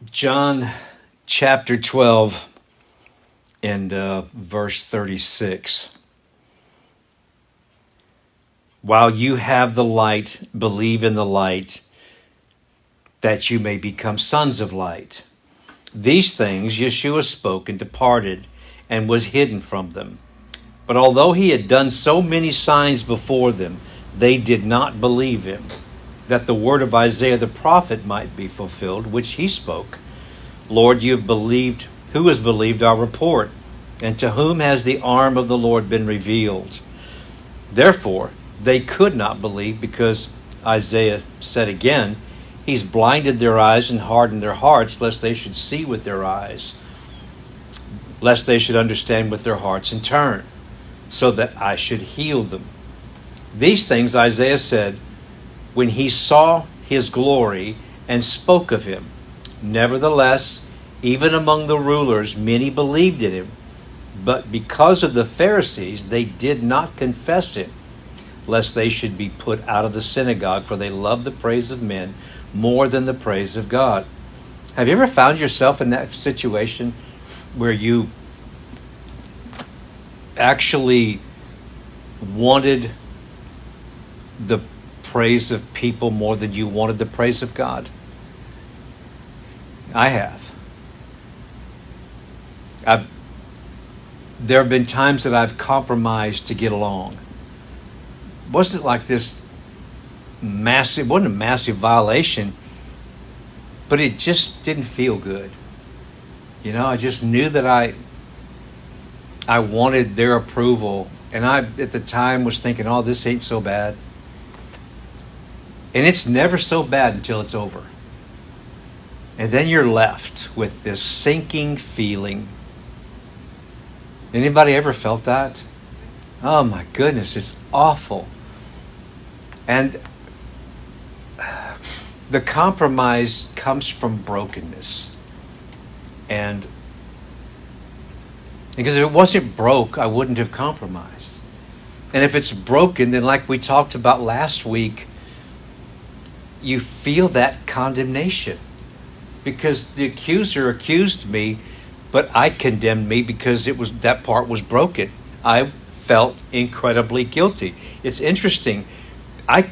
John chapter 12 and verse 36. While you have the light, believe in the light, that you may become sons of light. These things Yeshua spoke and departed, and was hidden from them. But although he had done so many signs before them, they did not believe him, that the word of Isaiah the prophet might be fulfilled, which he spoke. Lord, you have believed. Who has believed our report? And to whom has the arm of the Lord been revealed? Therefore, they could not believe, because Isaiah said again, He's blinded their eyes and hardened their hearts, lest they should see with their eyes, lest they should understand with their hearts and turn, so that I should heal them. These things Isaiah said when he saw his glory and spoke of him. Nevertheless, even among the rulers, many believed in him. But because of the Pharisees, they did not confess him, lest they should be put out of the synagogue, for they love the praise of men more than the praise of God. Have you ever found yourself in that situation where you actually wanted the praise of people more than you wanted the praise of God? I have. There have been times that I've compromised to get along. Wasn't like this massive, wasn't a massive violation, but it just didn't feel good. You know, I just knew that I wanted their approval, and I at the time was thinking, oh, this ain't so bad. And it's never so bad until it's over. And then you're left with this sinking feeling. Anybody ever felt that? Oh my goodness, it's awful. And the compromise comes from brokenness. And because if it wasn't broke, I wouldn't have compromised. And if it's broken, then like we talked about last week, you feel that condemnation. Because the accuser accused me, but I condemned me because that part was broken. I felt incredibly guilty. It's interesting.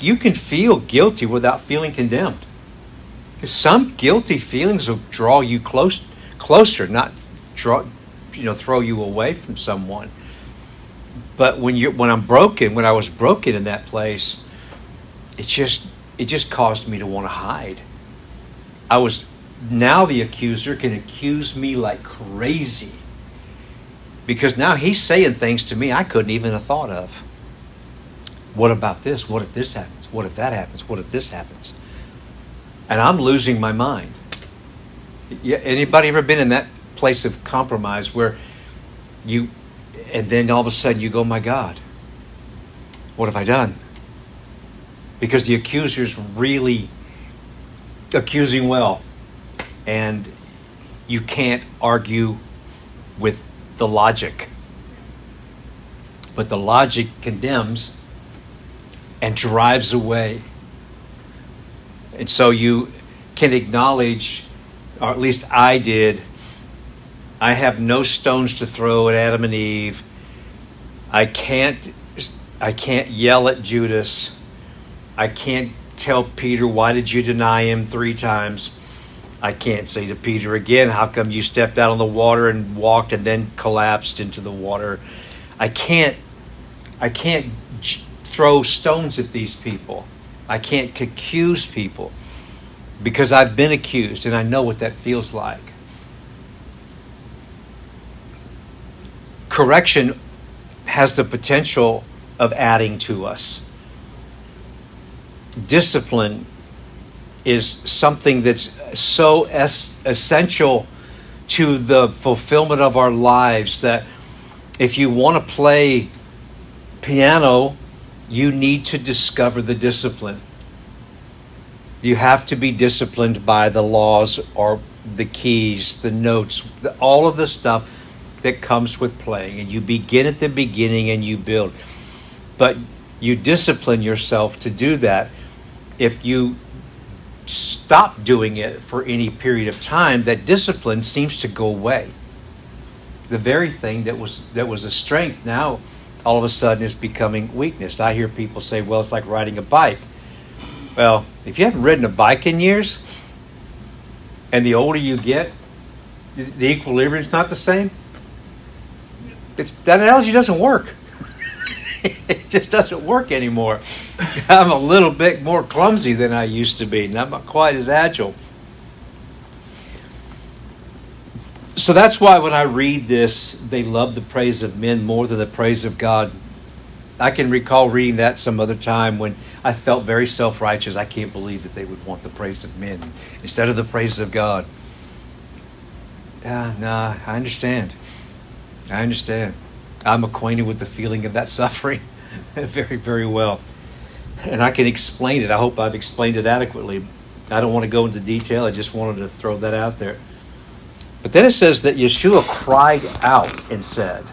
You can feel guilty without feeling condemned. Some guilty feelings will draw you closer, not throw you away from someone. But when I was broken in that place, it just caused me to want to hide. Now the accuser can accuse me like crazy, because now he's saying things to me I couldn't even have thought of. What about this? What if this happens? What if that happens? What if this happens? And I'm losing my mind. Anybody ever been in that place of compromise where and then all of a sudden you go, my God, what have I done? Because the accuser's really accusing well. And you can't argue with the logic. But the logic condemns and drives away. And so you can acknowledge, or at least I did, I have no stones to throw at Adam and Eve. I can't yell at Judas. I can't tell Peter, why did you deny him 3 times? I can't say to Peter again, how come you stepped out on the water and walked and then collapsed into the water? I can't throw stones at these people. I can't accuse people, because I've been accused and I know what that feels like. Correction has the potential of adding to us. Discipline is something that's so essential to the fulfillment of our lives that if you want to play piano, you need to discover the discipline. You have to be disciplined by the laws or the keys, the notes, all of the stuff that comes with playing. And you begin at the beginning and you build. But you discipline yourself to do that if you stop doing it for any period of time, that discipline seems to go away. The very thing that was a strength now all of a sudden is becoming weakness. I hear people say, well, it's like riding a bike. Well, if you haven't ridden a bike in years, and the older you get, the equilibrium's not the same. That analogy doesn't work. It just doesn't work anymore. I'm a little bit more clumsy than I used to be, and I'm not quite as agile. So that's why when I read this, they love the praise of men more than the praise of God. I can recall reading that some other time when I felt very self-righteous. I can't believe that they would want the praise of men instead of the praise of God. I understand. I'm acquainted with the feeling of that suffering very, very well. And I can explain it. I hope I've explained it adequately. I don't want to go into detail. I just wanted to throw that out there. But then it says that Yeshua cried out and said,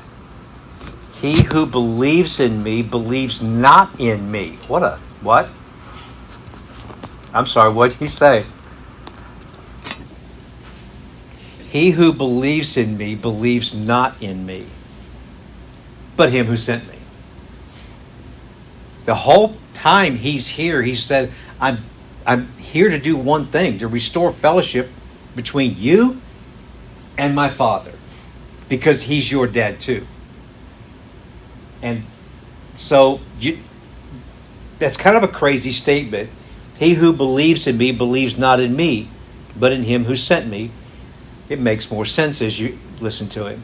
"He who believes in me believes not in me." What? I'm sorry, what did he say? He who believes in me believes not in me, but him who sent me. The whole time he's here, he said, I'm here to do one thing, to restore fellowship between you and my Father, because he's your dad too. And so that's kind of a crazy statement. He who believes in me believes not in me, but in him who sent me. It makes more sense as you listen to him.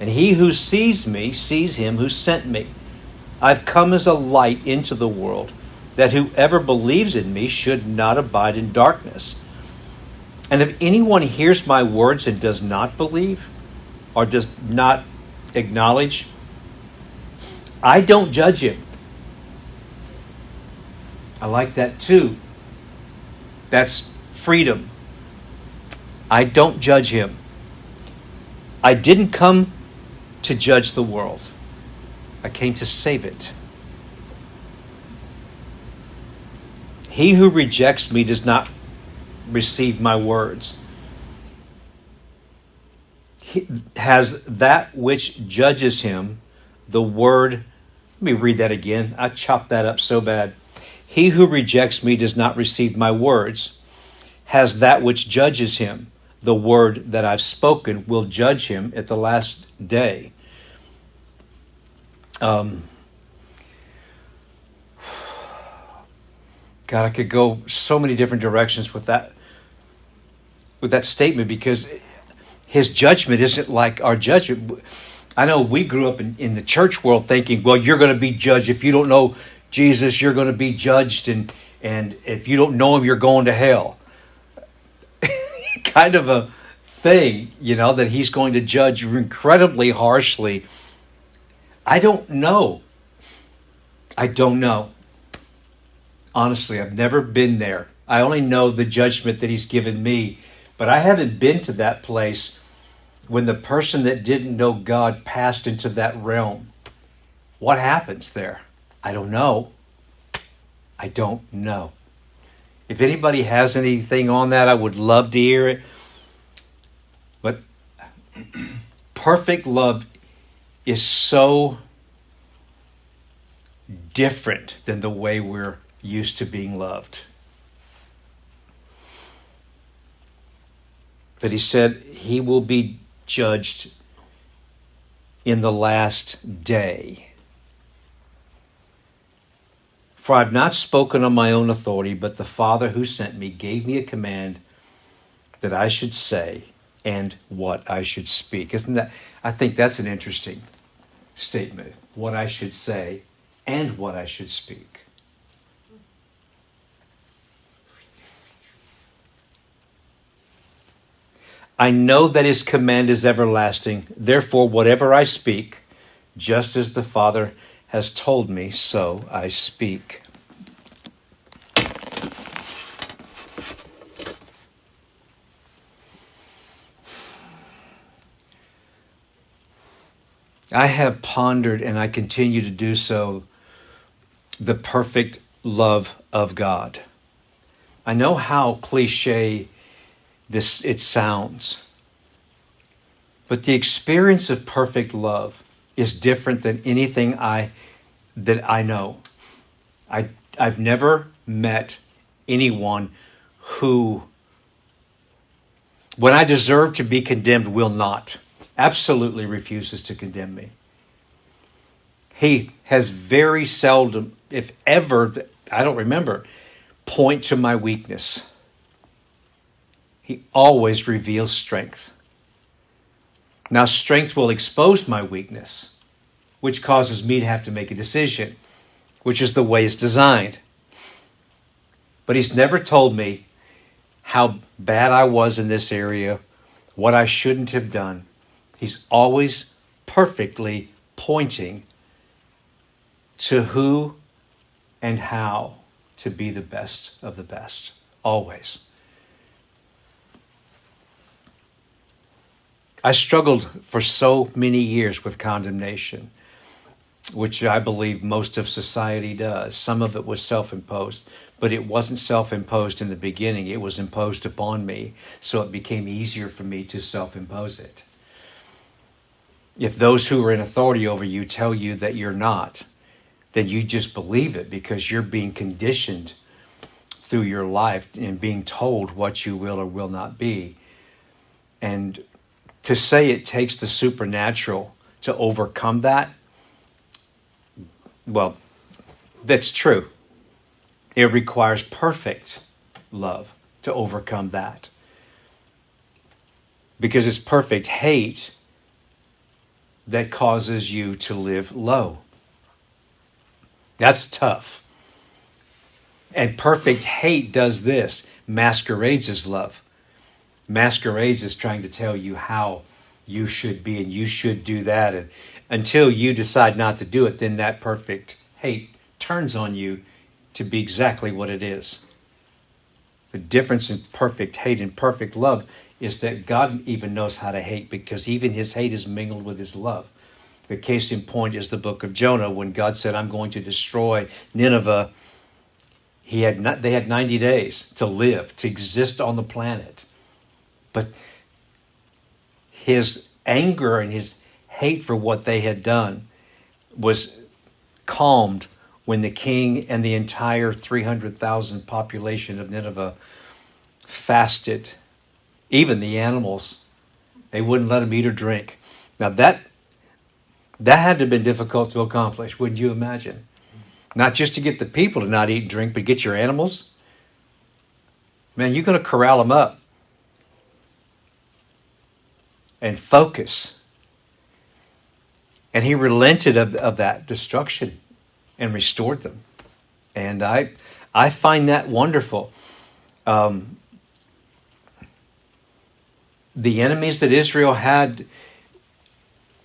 And he who sees me sees him who sent me. I've come as a light into the world, that whoever believes in me should not abide in darkness. And if anyone hears my words and does not believe, or does not acknowledge, I don't judge him. I like that too. That's freedom. I don't judge him. I didn't come to judge the world. I came to save it. He who rejects me does not receive my words. He has that which judges him, the word. Let me read that again. I chopped that up so bad. He who rejects me does not receive my words, has that which judges him. The word that I've spoken will judge him at the last day. God, I could go so many different directions with that statement, because his judgment isn't like our judgment. I know we grew up in the church world thinking, well, you're going to be judged. If you don't know Jesus, you're going to be judged. And if you don't know him, you're going to hell. Kind of a thing, that he's going to judge you incredibly harshly. I don't know. Honestly, I've never been there. I only know the judgment that he's given me. But I haven't been to that place when the person that didn't know God passed into that realm. What happens there? I don't know. If anybody has anything on that, I would love to hear it. But perfect love is so different than the way we're used to being loved. But he said he will be judged in the last day. For I've not spoken on my own authority, but the Father who sent me gave me a command that I should say and what I should speak. I think that's an interesting statement. What I should say and what I should speak. I know that his command is everlasting. Therefore, whatever I speak, just as the Father has told me, so I speak. I have pondered, and I continue to do so, the perfect love of God. I know how cliche it sounds, but the experience of perfect love is different than anything that I know. I've never met anyone who, when I deserve to be condemned, will not, absolutely refuses to condemn me. He has very seldom, if ever, I don't remember, point to my weakness. He always reveals strength. Now, strength will expose my weakness, which causes me to have to make a decision, which is the way it's designed. But he's never told me how bad I was in this area, what I shouldn't have done. He's always perfectly pointing to who and how to be the best of the best. Always. I struggled for so many years with condemnation, which I believe most of society does. Some of it was self-imposed, but it wasn't self-imposed in the beginning. It was imposed upon me, so it became easier for me to self-impose it. If those who are in authority over you tell you that you're not, then you just believe it because you're being conditioned through your life and being told what you will or will not be. And to say it takes the supernatural to overcome that, well, that's true. It requires perfect love to overcome that. Because it's perfect hate that causes you to live low. That's tough. And perfect hate does this, masquerades as love. Masquerades as trying to tell you how you should be and you should do that. And until you decide not to do it, then that perfect hate turns on you to be exactly what it is. The difference in perfect hate and perfect love is that God even knows how to hate because even his hate is mingled with his love. The case in point is the book of Jonah. When God said, I'm going to destroy Nineveh, they had 90 days to live, to exist on the planet. But his anger and his hate for what they had done was calmed when the king and the entire 300,000 population of Nineveh fasted. Even the animals, they wouldn't let them eat or drink. Now that had to have been difficult to accomplish, wouldn't you imagine? Not just to get the people to not eat and drink, but get your animals. Man, you're going to corral them up and focus. And he relented of that destruction and restored them. And I find that wonderful. The enemies that Israel had,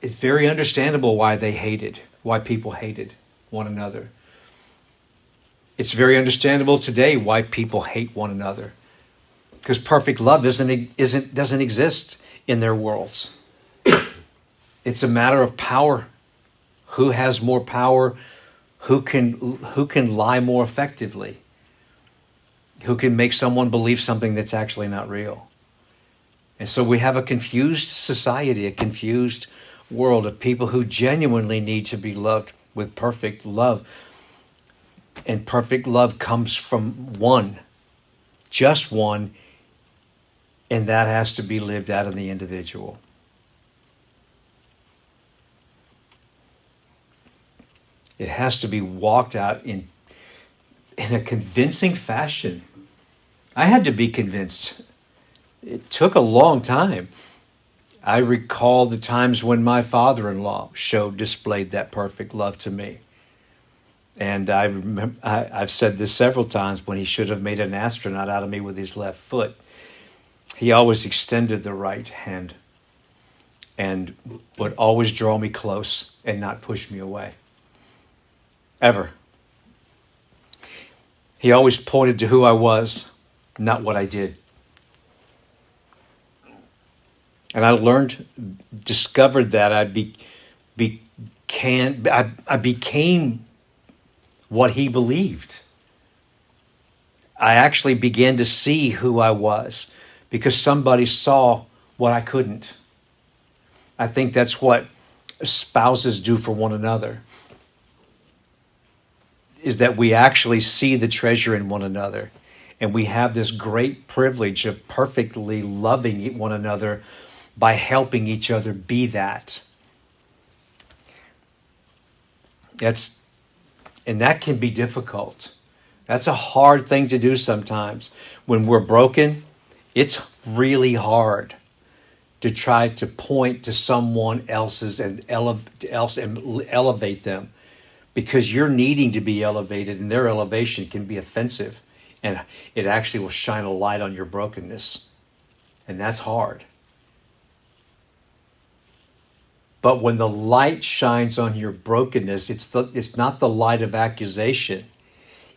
it's very understandable why people hated one another. It's very understandable today why people hate one another. Because perfect love doesn't exist in their worlds. It's a matter of power. Who has more power? Who can lie more effectively? Who can make someone believe something that's actually not real? And so we have a confused society, a confused world of people who genuinely need to be loved with perfect love. And perfect love comes from one, just one, and that has to be lived out in the individual. It has to be walked out in a convincing fashion. I had to be convinced. It took a long time. I recall the times when my father-in-law displayed that perfect love to me. And I remember, I've said this several times, when he should have made an astronaut out of me with his left foot, he always extended the right hand and would always draw me close and not push me away. Ever. He always pointed to who I was, not what I did. And I discovered that I became what he believed. I actually began to see who I was because somebody saw what I couldn't. I think that's what spouses do for one another, is that we actually see the treasure in one another. And we have this great privilege of perfectly loving one another by helping each other be that. And that can be difficult. That's a hard thing to do sometimes. When we're broken, it's really hard to try to point to someone else's and elevate them, because you're needing to be elevated, and their elevation can be offensive, and it actually will shine a light on your brokenness, and that's hard. But when the light shines on your brokenness, it's not the light of accusation.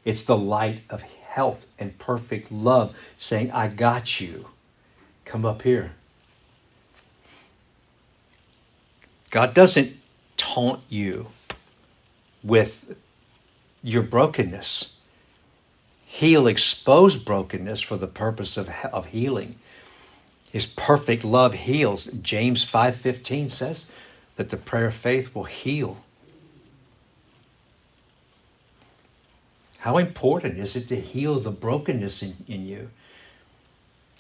It's the light of health and perfect love saying, I got you. Come up here. God doesn't taunt you with your brokenness. He'll expose brokenness for the purpose of healing. His perfect love heals. James 5:15 says that the prayer of faith will heal. How important is it to heal the brokenness in you?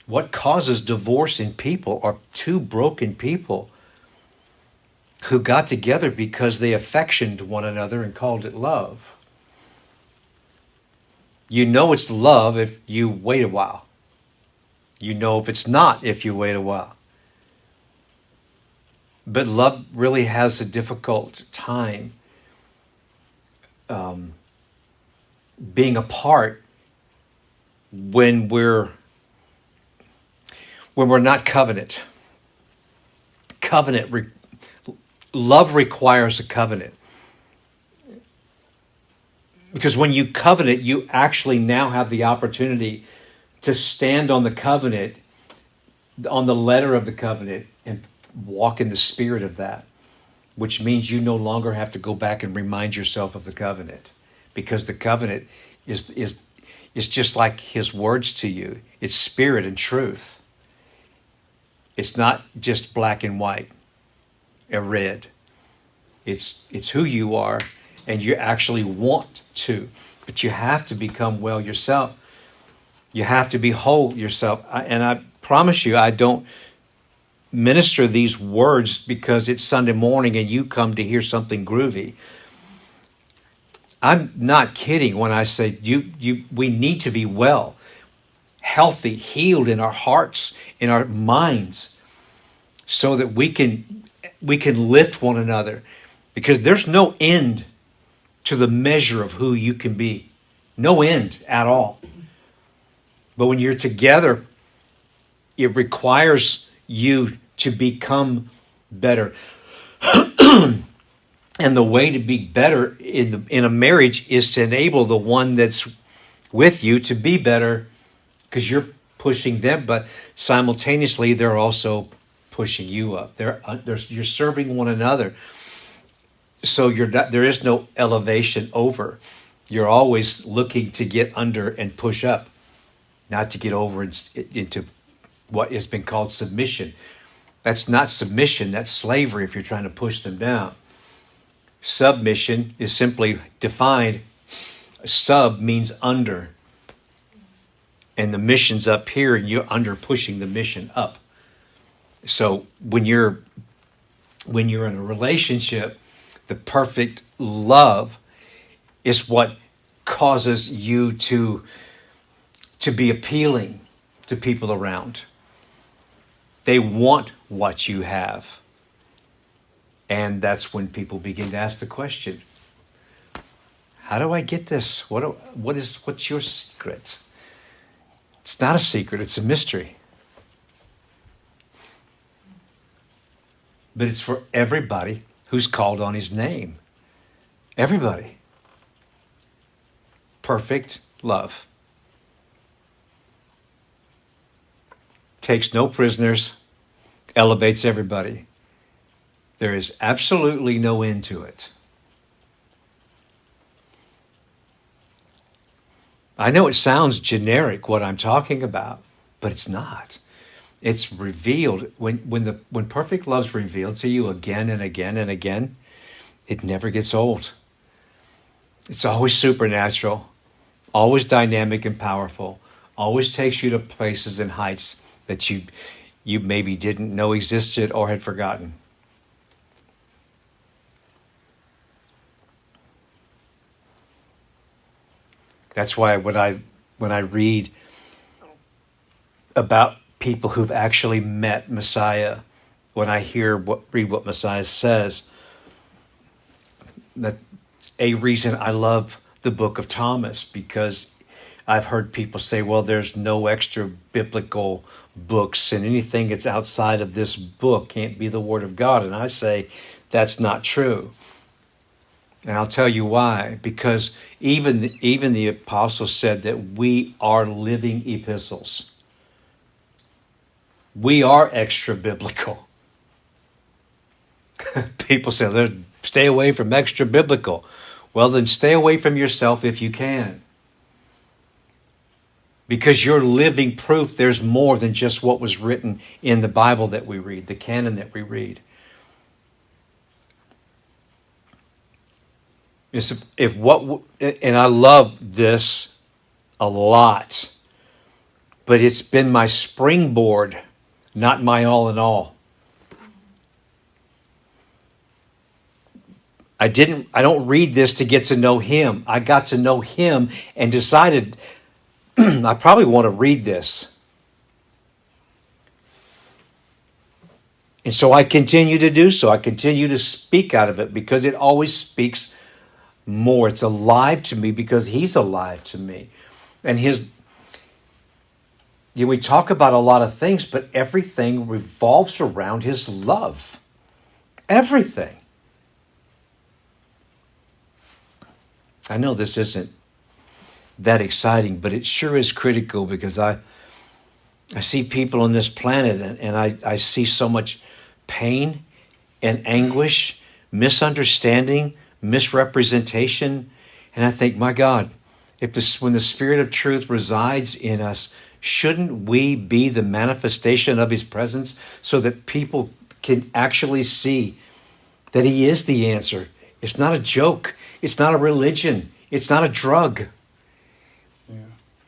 What causes divorce in people are two broken people who got together because they affectioned one another and called it love. You know it's love if you wait a while. You know if it's not if you wait a while. But love really has a difficult time being apart when we're not covenant. Love requires a covenant. Because when you covenant, you actually now have the opportunity to stand on the covenant, on the letter of the covenant, and walk in the spirit of that, which means you no longer have to go back and remind yourself of the covenant, because the covenant is just like his words to you. It's spirit and truth. It's not just black and white and red. It's who you are, and you actually want to, but you have to become well yourself. You have to be whole yourself. And I promise you, I don't minister these words because it's Sunday morning and you come to hear something groovy. I'm not kidding when I say we need to be well, healthy, healed in our hearts, in our minds, so that we can lift one another, because there's no end to the measure of who you can be. No end at all. But when you're together, it requires you to become better. And the way to be better in a marriage is to enable the one that's with you to be better, because you're pushing them, but simultaneously they're also pushing you up. You're serving one another. So there is no elevation over. You're always looking to get under and push up, not to get over into what has been called submission. That's not submission, that's slavery if you're trying to push them down. Submission is simply defined. Sub means under. And the mission's up here, and you're under pushing the mission up. So when you're in a relationship, the perfect love is what causes you to be appealing to people around. They want what you have. And that's when people begin to ask the question, how do I get this? What's your secret? It's not a secret, it's a mystery. But it's for everybody who's called on his name. Everybody. Perfect love. Takes no prisoners, elevates everybody. There is absolutely no end to it. I know it sounds generic what I'm talking about, but it's not. It's revealed when perfect love's revealed to you again and again and again, it never gets old. It's always supernatural, always dynamic and powerful, always takes you to places and heights that you maybe didn't know existed or had forgotten. That's why when I read about people who've actually met Messiah, when I read what Messiah says, that a reason I love the book of Thomas, because I've heard people say, well, there's no extra biblical books, and anything that's outside of this book can't be the Word of God. And I say that's not true. And I'll tell you why. Because even the apostles said that we are living epistles. We are extra biblical. People say, stay away from extra biblical. Well, then stay away from yourself if you can. Because you're living proof there's more than just what was written in the Bible that we read, the canon that we read. And I love this a lot, but it's been my springboard, not my all in all. I don't read this to get to know him. I got to know him and decided I probably want to read this. And so I continue to do so. I continue to speak out of it because it always speaks more. It's alive to me because he's alive to me. And we talk about a lot of things, but everything revolves around his love. Everything. I know this isn't that exciting, but it sure is critical because I see people on this planet and I see so much pain and anguish, misunderstanding, misrepresentation. And I think, my God, when the Spirit of truth resides in us, shouldn't we be the manifestation of his presence so that people can actually see that he is the answer? It's not a joke. It's not a religion. It's not a drug. Yeah.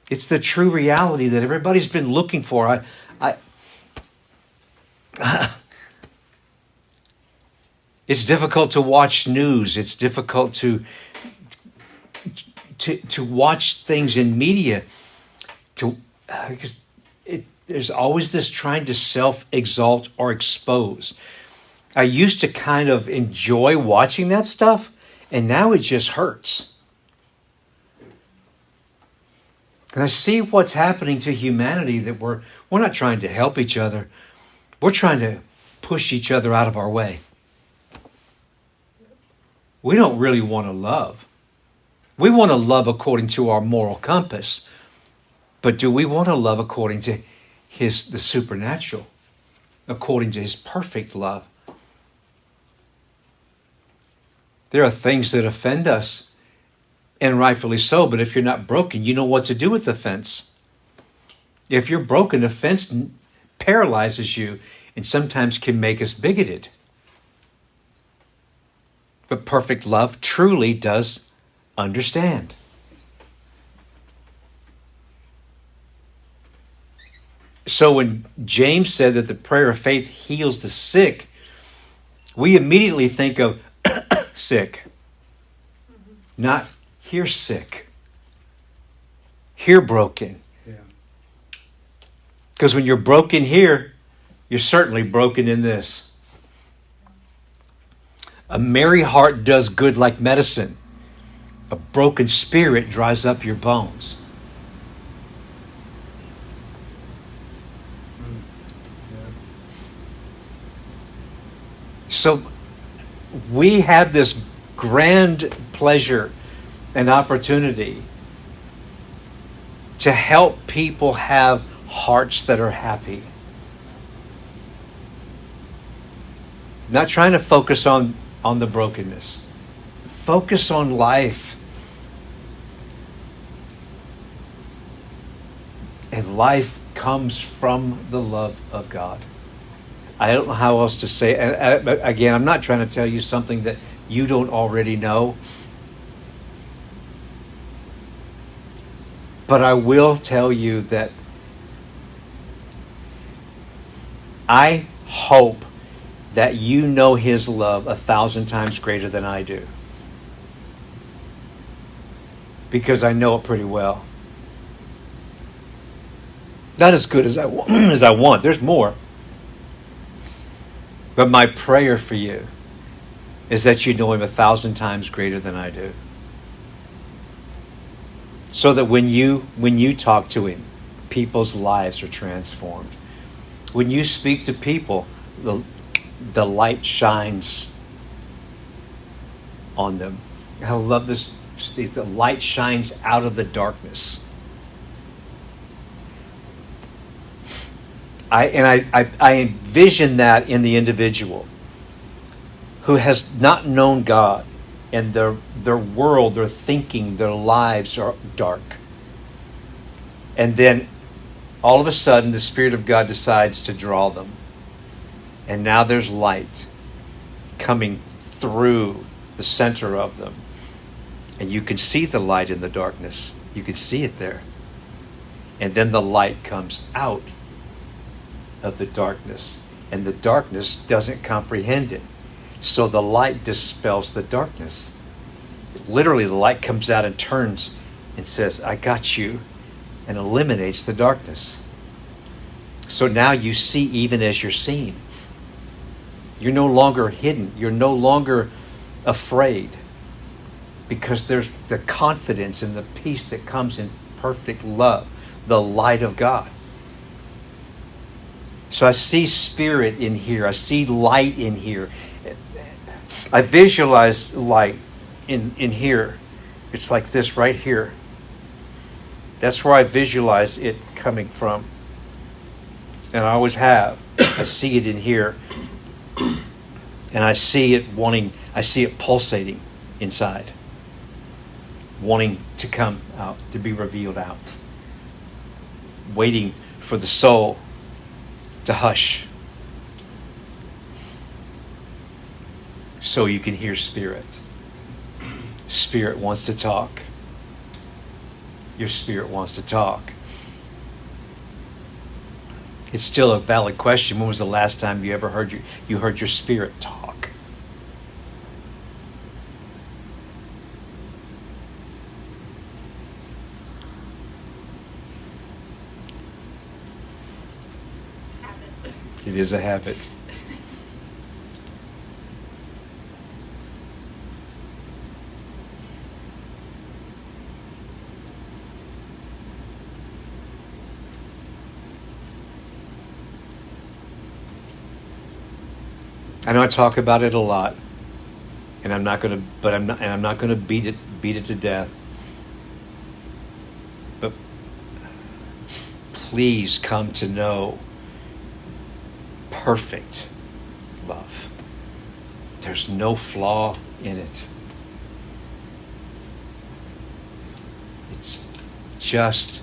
It's the true reality that everybody's been looking for. It's difficult to watch news. It's difficult to watch things in media. Because there's always this trying to self-exalt or expose. I used to kind of enjoy watching that stuff, and now it just hurts. And I see what's happening to humanity, that we're not trying to help each other. We're trying to push each other out of our way. We don't really want to love. We want to love according to our moral compass. But do we want to love according to the supernatural? According to his perfect love? There are things that offend us, and rightfully so, but if you're not broken, you know what to do with offense. If you're broken, offense paralyzes you and sometimes can make us bigoted. But perfect love truly does understand. So when James said that the prayer of faith heals the sick, we immediately think of sick, not here sick, here broken. Because when you're broken here, you're certainly broken in this. A merry heart does good like medicine. A broken spirit dries up your bones. So we have this grand pleasure and opportunity to help people have hearts that are happy. Not trying to focus on the brokenness. Focus on life. And life comes from the love of God. I don't know how else to say it. And again, I'm not trying to tell you something that you don't already know. But I will tell you that I hope that you know His love 1,000 times greater than I do. Because I know it pretty well. Not as good as I want. There's more. But my prayer for you is that you know Him 1,000 times greater than I do. So that when you talk to Him, people's lives are transformed. When you speak to people, the light shines on them. I love this. The light shines out of the darkness. I envision that in the individual who has not known God, and their world, their thinking, their lives are dark. And then all of a sudden the Spirit of God decides to draw them. And now there's light coming through the center of them. And you can see the light in the darkness. You can see it there. And then the light comes out of the darkness. And the darkness doesn't comprehend it. So the light dispels the darkness. Literally, the light comes out and turns and says, I got you, and eliminates the darkness. So now you see even as you're seen. You're no longer hidden. You're no longer afraid. Because there's the confidence and the peace that comes in perfect love, the light of God. So I see Spirit in here. I see light in here. I visualize light in here. It's like this right here. That's where I visualize it coming from. And I always have. I see it in here. And I see it pulsating inside. Wanting to come out, to be revealed out. Waiting for the soul to hush. So you can hear Spirit. Spirit wants to talk. Your spirit wants to talk. It's still a valid question. When was the last time you ever heard your spirit talk? It is a habit. I know I talk about it a lot, and I'm not going to beat it to death. But please come to know perfect love. There's no flaw in it. It's just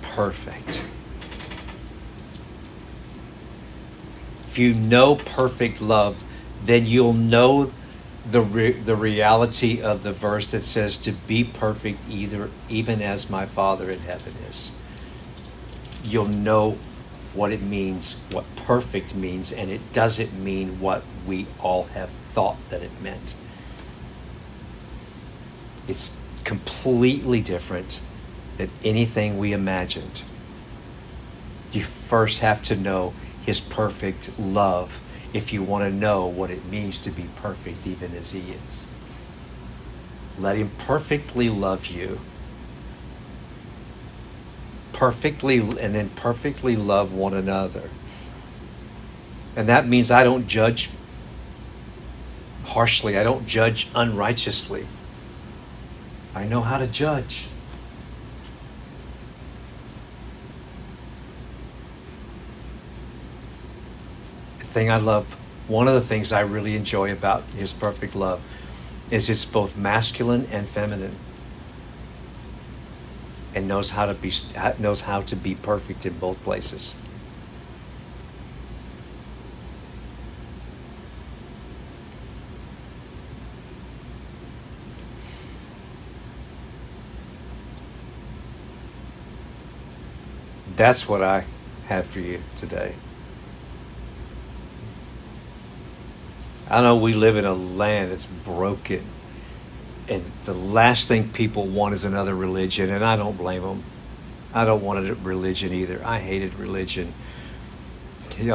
perfect. If you know perfect love, then you'll know the reality of the verse that says to be perfect even as my Father in heaven is. You'll know what it means, what perfect means, and it doesn't mean what we all have thought that it meant. It's completely different than anything we imagined. You first have to know His perfect love if you want to know what it means to be perfect even as He is. Let Him perfectly love you. And then perfectly love one another. And that means I don't judge harshly. I don't judge unrighteously. I know how to judge. The thing I love, one of the things I really enjoy about His perfect love is it's both masculine and feminine. and knows how to be perfect in both places. That's what I have for you today. I know we live in a land that's broken, and the last thing people want is another religion, and I don't blame them. I don't want a religion either. I hated religion. You know,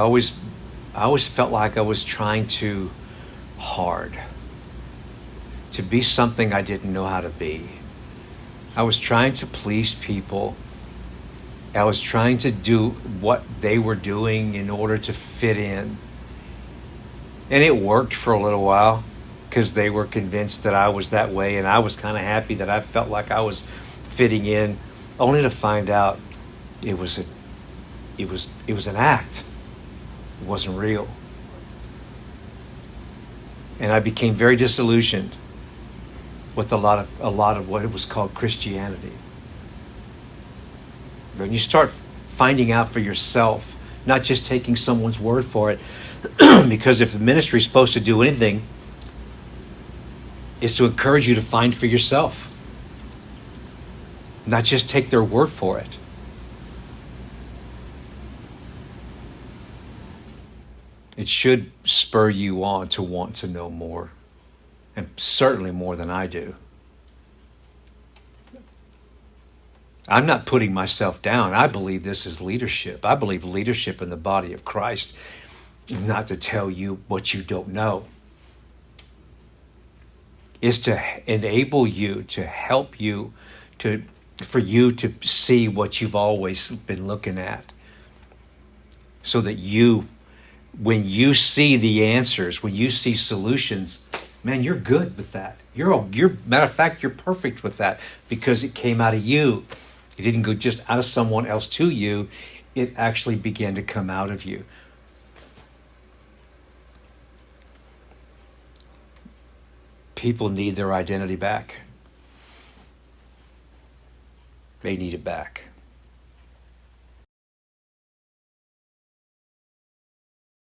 I always felt like I was trying too hard to be something I didn't know how to be. I was trying to please people. I was trying to do what they were doing in order to fit in. And it worked for a little while because they were convinced that I was that way, and I was kind of happy that I felt like I was fitting in, only to find out it was an act. It wasn't real. And I became very disillusioned with a lot of what it was called Christianity. When you start finding out for yourself, not just taking someone's word for it, because if the ministry is supposed to do anything, it's to encourage you to find for yourself, not just take their word for it. It should spur you on to want to know more, and certainly more than I do. I'm not putting myself down. I believe this is leadership. I believe leadership in the body of Christ is not to tell you what you don't know. Is to enable you, to help you, for you to see what you've always been looking at. So that you, when you see the answers, when you see solutions, man, you're good with that. You're matter of fact, you're perfect with that because it came out of you. It didn't go just out of someone else to you. It actually began to come out of you. People need their identity back. They need it back.